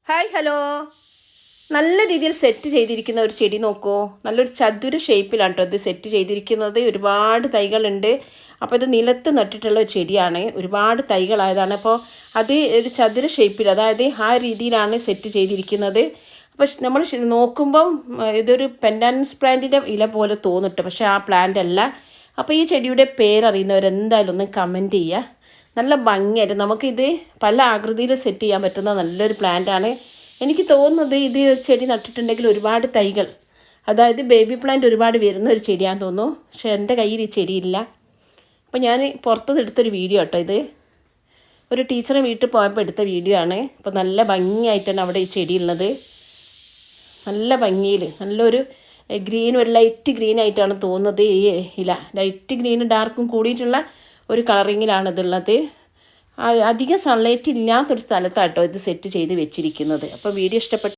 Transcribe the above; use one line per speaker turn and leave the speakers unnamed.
Hi hello. നല്ല രീതിയിൽ set ചെയ്തിരിക്കുന്ന ഒരു ചെടി നോക്കൂ. നല്ലൊരു ചതുര ഷേപ്പിലാണ് കേട്ടോ ഇത് സെറ്റ് ചെയ്തിരിക്കുന്നത്. ഒരുപാട് തൈകളുണ്ട്. അപ്പോൾ ഇത് നിലത്ത് നട്ടിട്ടുള്ള ഒരു ചെടിയാണ്. ഒരുപാട് തൈകളായതാണ്. അപ്പോൾ അത് ഒരു ചതുര ഷേപ്പിൽ, അതായത് ആ രീതിയിലാണ് സെറ്റ് ചെയ്തിരിക്കുന്നത്. അപ്പോൾ നമ്മൾ നോക്കുമ്പം ഇതൊരു പെൻഡാൻസ് പ്ലാന്റിൻ്റെ ഇല പോലെ തോന്നിട്ട്, പക്ഷേ ആ പ്ലാന്റ് അല്ല. അപ്പോൾ ഈ ചെടിയുടെ പേരറിയുന്നവരെന്തായാലും ഒന്ന് കമൻറ്റ് ചെയ്യുക. നല്ല ഭംഗിയായിട്ട് നമുക്കിത് പല ആകൃതിയിൽ സെറ്റ് ചെയ്യാൻ പറ്റുന്ന നല്ലൊരു പ്ലാന്റാണ്. എനിക്ക് തോന്നുന്നത് ഇത് ഒരു ചെടി നട്ടിട്ടുണ്ടെങ്കിൽ ഒരുപാട് തൈകൾ, അതായത് ബേബി പ്ലാന്റ് ഒരുപാട് വരുന്ന ഒരു ചെടിയാണെന്ന് തോന്നുന്നു. പക്ഷേ എൻ്റെ കയ്യിൽ ഈ ചെടിയില്ല. അപ്പോൾ ഞാൻ പുറത്തുനിന്ന് എടുത്തൊരു വീഡിയോ കേട്ടോ ഇത്. ഒരു ടീച്ചറെ വീട്ടിൽ പോയപ്പോൾ എടുത്ത വീഡിയോ ആണ്. അപ്പോൾ നല്ല ഭംഗിയായിട്ടാണ് അവിടെ ഈ ചെടി ഉള്ളത്. നല്ല ഭംഗിയിൽ നല്ലൊരു ഗ്രീൻ, ഒരു ലൈറ്റ് ഗ്രീൻ ആയിട്ടാണ് തോന്നുന്നത് ഈ ഇല. ലൈറ്റ് ഗ്രീനും ഡാർക്കും കൂടിയിട്ടുള്ള ഒരു കളറിങ്ങിലാണ് ഇതുള്ളത്. അധികം സൺലൈറ്റ് ഇല്ലാത്തൊരു സ്ഥലത്താട്ടോ ഇത് സെറ്റ് ചെയ്ത് വെച്ചിരിക്കുന്നത്. അപ്പോൾ വീഡിയോ ഇഷ്ടപ്പെട്ടു